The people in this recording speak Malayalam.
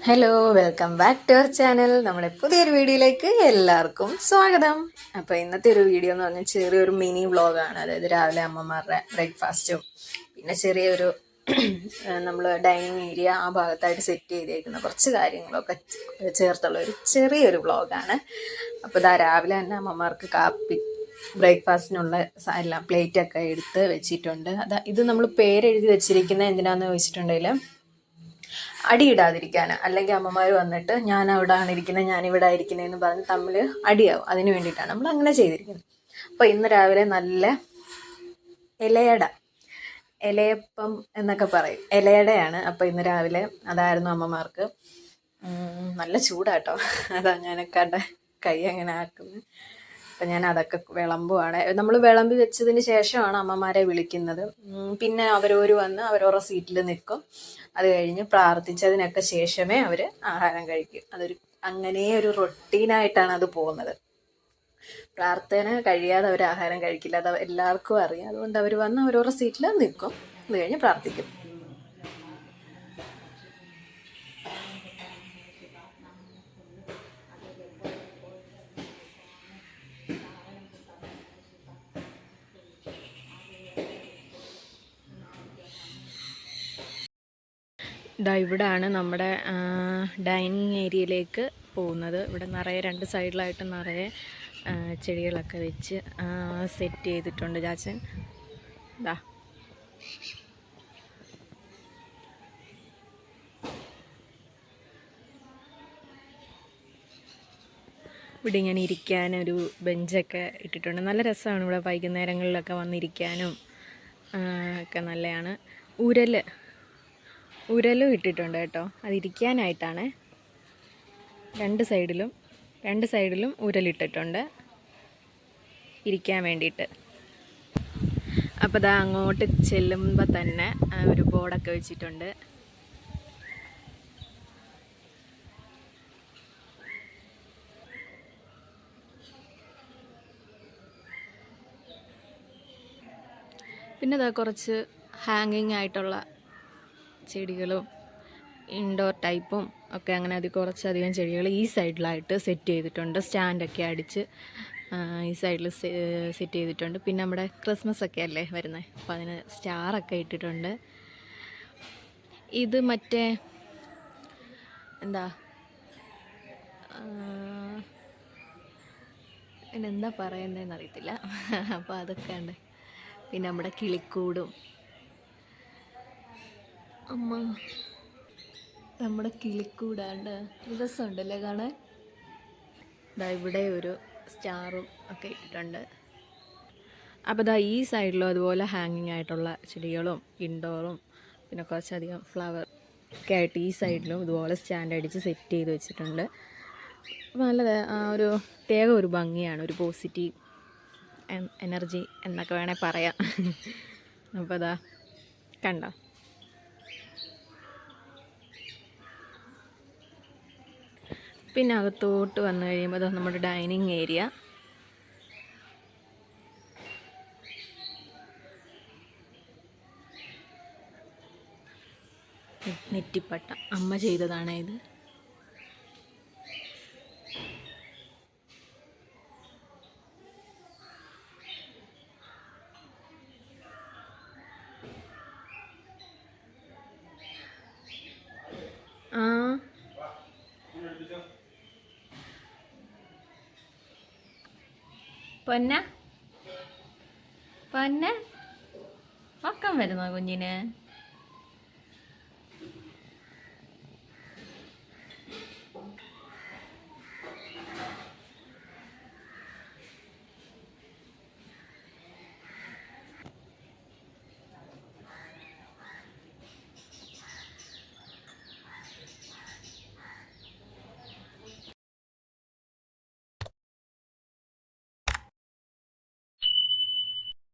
Hello, welcome back to our channel. നമ്മുടെ പുതിയൊരു വീഡിയോയിലേക്ക് എല്ലാവർക്കും സ്വാഗതം. അപ്പോൾ ഇന്നത്തെ ഒരു വീഡിയോ എന്ന് പറഞ്ഞാൽ ചെറിയൊരു മിനി വ്ളോഗാണ്. അതായത് രാവിലെ അമ്മമാരുടെ ബ്രേക്ക്ഫാസ്റ്റും പിന്നെ ചെറിയൊരു നമ്മൾ ഡൈനിങ് ഏരിയ ആ ഭാഗത്തായിട്ട് സെറ്റ് ചെയ്തേക്കുന്ന കുറച്ച് കാര്യങ്ങളൊക്കെ ചേർത്തുള്ള ഒരു ചെറിയൊരു വ്ളോഗാണ്. അപ്പോൾ ഇതാ രാവിലെ തന്നെ അമ്മമാർക്ക് കാപ്പി ബ്രേക്ക്ഫാസ്റ്റിനുള്ള എല്ലാം പ്ലേറ്റൊക്കെ എടുത്ത് വെച്ചിട്ടുണ്ട്. ഇത് നമ്മൾ പേരെഴുതി വെച്ചിരിക്കുന്നത് എന്തിനാണെന്ന് ചോദിച്ചിട്ടുണ്ടെങ്കിൽ അടിയിടാതിരിക്കാൻ, അല്ലെങ്കിൽ അമ്മമാർ വന്നിട്ട് ഞാൻ അവിടെയാണ് ഇരിക്കുന്നത് ഞാനിവിടെ ഇരിക്കുന്നതെന്ന് പറഞ്ഞ് തമ്മിൽ അടിയാവും. അതിന് വേണ്ടിയിട്ടാണ് നമ്മൾ അങ്ങനെ ചെയ്തിരിക്കുന്നത്. അപ്പോൾ ഇന്ന് രാവിലെ നല്ല ഇലയപ്പം എന്നൊക്കെ പറയും, ഇലയടയാണ്. അപ്പോൾ ഇന്ന് രാവിലെ അതായിരുന്നു അമ്മമാർക്ക്. നല്ല ചൂടാട്ടോ, അതാ ഞാനൊക്കെ കൈ അങ്ങനെ ആക്കുന്നത്. അപ്പം ഞാൻ അതൊക്കെ വിളമ്പുവാണ്. നമ്മൾ വിളമ്പി വെച്ചതിന് ശേഷമാണ് അമ്മമാരെ വിളിക്കുന്നത്. പിന്നെ അവരോര് വന്ന് അവരവരുടെ സീറ്റിൽ നിൽക്കും. അത് കഴിഞ്ഞ് പ്രാർത്ഥിച്ചതിനൊക്കെ ശേഷമേ അവർ ആഹാരം കഴിക്കും. അങ്ങനെ ഒരു റൊട്ടീനായിട്ടാണ് അത് പോകുന്നത്. പ്രാർത്ഥന കഴിയാതെ അവർ ആഹാരം കഴിക്കില്ല, അത് എല്ലാവർക്കും അറിയാം. അതുകൊണ്ട് അവർ വന്ന് അവരവരുടെ സീറ്റിൽ നിൽക്കും, അത് കഴിഞ്ഞ് പ്രാർത്ഥിക്കും. ഇവിടാണ് നമ്മുടെ ഡൈനിങ് ഏരിയയിലേക്ക് പോകുന്നത്. ഇവിടെ നിറയെ രണ്ട് സൈഡിലായിട്ട് നിറയെ ചെടികളൊക്കെ വെച്ച് സെറ്റ് ചെയ്തിട്ടുണ്ട് ചാച്ചൻ. ഇവിടെ ഇങ്ങനെ ഇരിക്കാനൊരു ബെഞ്ചൊക്കെ ഇട്ടിട്ടുണ്ട്. നല്ല രസമാണ് ഇവിടെ വൈകുന്നേരങ്ങളിലൊക്കെ വന്നിരിക്കാനും ഒക്കെ നല്ലതാണ്. ഉരലും ഇട്ടിട്ടുണ്ട് കേട്ടോ, അതിരിക്കാനായിട്ടാണ്. രണ്ട് സൈഡിലും ഉരലിട്ടിട്ടുണ്ട് ഇരിക്കാൻ വേണ്ടിയിട്ട്. അപ്പോൾ ഇതാ അങ്ങോട്ട് ചെല്ലുമ്പോൾ തന്നെ ഒരു ബോർഡൊക്കെ വെച്ചിട്ടുണ്ട്. പിന്നെ ഇതാ കുറച്ച് ഹാങ്ങിങ് ആയിട്ടുള്ള ചെടികളും ഇൻഡോർ ടൈപ്പും ഒക്കെ, അങ്ങനെ കുറച്ചധികം ചെടികൾ ഈ സൈഡിലായിട്ട് സെറ്റ് ചെയ്തിട്ടുണ്ട്. സ്റ്റാൻഡൊക്കെ അടിച്ച് ഈ സൈഡിൽ സെറ്റ് ചെയ്തിട്ടുണ്ട്. പിന്നെ നമ്മുടെ ക്രിസ്മസ് ഒക്കെ അല്ലേ വരുന്നത്, അപ്പോൾ അതിന് സ്റ്റാറൊക്കെ ഇട്ടിട്ടുണ്ട്. ഇത് മറ്റേ എന്താ പറയുന്നതെന്ന് അറിയത്തില്ല. അപ്പോൾ അതൊക്കെ ഉണ്ട്. പിന്നെ നമ്മുടെ കിളിക്കൂടും, നമ്മുടെ കിളിക്കൂടാണ്ട് രസമുണ്ടല്ലേ കാണാൻ. ഇവിടെ ഒരു സ്റ്റാറും ഒക്കെ ഇട്ടിട്ടുണ്ട്. അപ്പോൾ ഈ സൈഡിലും അതുപോലെ ഹാങ്ങിങ് ആയിട്ടുള്ള ചെടികളും ഇൻഡോറും പിന്നെ കുറച്ചധികം ഫ്ലവർ ഒക്കെ ആയിട്ട് ഈ സൈഡിലും ഇതുപോലെ സ്റ്റാൻഡ് അടിച്ച് സെറ്റ് ചെയ്ത് വെച്ചിട്ടുണ്ട്. അപ്പോൾ നല്ലത്, ഒരു പ്രത്യേക ഒരു ഭംഗിയാണ്, ഒരു പോസിറ്റീവ് എനർജി എന്നൊക്കെ വേണേൽ പറയാം. അപ്പോൾ കണ്ടോ. പിന്നെ അകത്തോട്ട് വന്നു കഴിയുമ്പോൾ നമ്മുടെ ഡൈനിങ് ഏരിയ. നെറ്റിപ്പട്ട അമ്മ ചെയ്തതാണ് ഇത്. പൊന്ന ഉറക്കം വരുന്നോ കുഞ്ഞിന്?